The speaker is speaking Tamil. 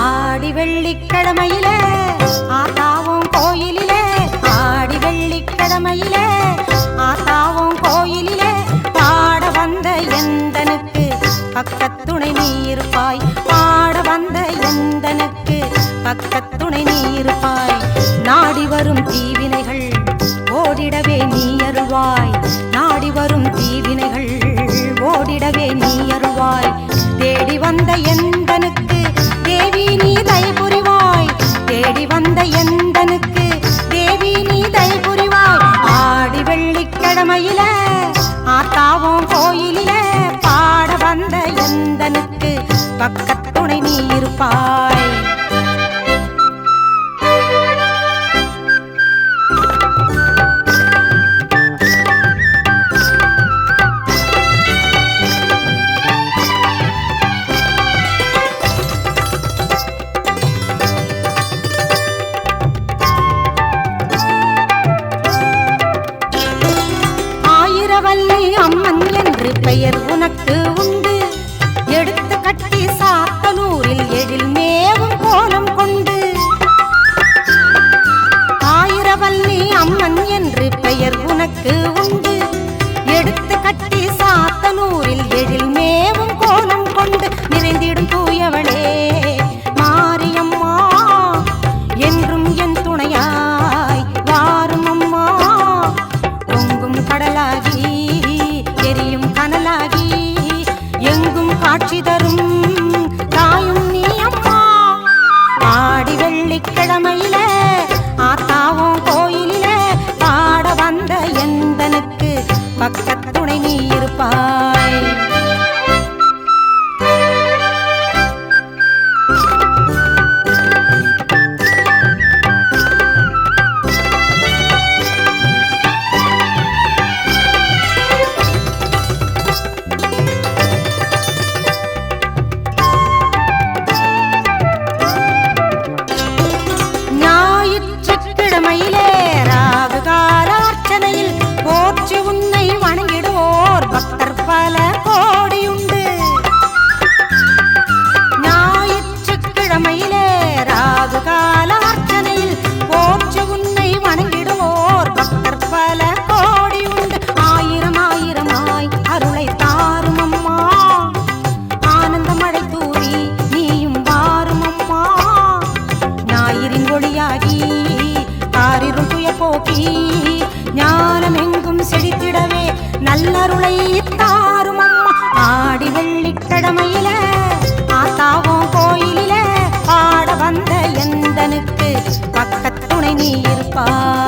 ஆடி வெள்ளிக்கிழமையிலே ஆத்தாவும் கோயிலிலே, ஆடி வெள்ளிக்கிழமையிலே ஆத்தாவும் கோயிலிலே பாட வந்த எந்தனுக்கு பக்கத்துணை நீ இருப்பாய், பாட வந்த எந்தனுக்கு பக்கத்துணை நீ இருப்பாய். நாடி வரும் தீவினைகள் ஓடிடவே நீ அருள்வாய், நாடி வரும் தீவினைகள் ஓடிடவே நீ அருள்வாய். தேடி வந்த எந்தனுக்கு தேவி நீ தயை புரிவாய், தேடி வந்த எந்தனுக்கு தேவி நீ தயை புரிவாய். ஆடி வெள்ளிக்கிழமையிலே ஆத்தாவும் கோயிலிலே பாட வந்த எந்தனுக்கு பக்கத்துணை நீ இருப்பாய். ஆயிரவல்லி அம்மன் என்று பெயர் உனக்கு உண்டு, எடுத்து கட்டி சாத்தனூரில் எழில் மேவும் கோலம் கொண்டு. ஆயிரவல்லி அம்மன் என்று பெயர் உனக்கு உண்டு, எடுத்து கட்டி சாத்தனூரில் எழில் மேவும் கோலம் கொண்டு. நிறைந்திடும் தூயவளே மாரியம்மா என்றும் என் துணையாய் வாரும் அம்மா. பொங்கும் கடலாகி எரியும் கனலாகி எங்கும் காட்சி தரும் தாயும் நீ அம்மா. ஆடி வெள்ளிக்கிழமையிலே ஆத்தாவும் கோயிலிலே பாட வந்த எந்தனுக்கு பக்கத்துணை நீ இருப்பாய். ஞாயிற்றுக்கிழமையிலே ராகு கால அர்ச்சனையில் போற்றி உன்னை வணங்கிடுவோர் பக்தர் பல கோடியுண்டு. ஞாயிற்றுக்கிழமையிலே ராகு கால அர்ச்சனையில் போற்றி உன்னை வணங்கிடுவோர் பக்தர் பல கோடியுண்டு. ஆயிரம் ஆயிரமாய் அருளை தாரும் அம்மா, ஆனந்த மழை தூவி நீயும் வாரும் அம்மா. ஞாயிறின் ஒளியாகி ஆரிரும் துய போக்கி ஞானம் எங்கும் செழித்திடவே நல்லருளை தாரும் அம்மா. ஆடி வெள்ளிக்கிழமையிலே ஆத்தாவும் கோயிலிலே பாட வந்த எந்தனுக்கு பக்கத்துணை நீ இருப்பாய்.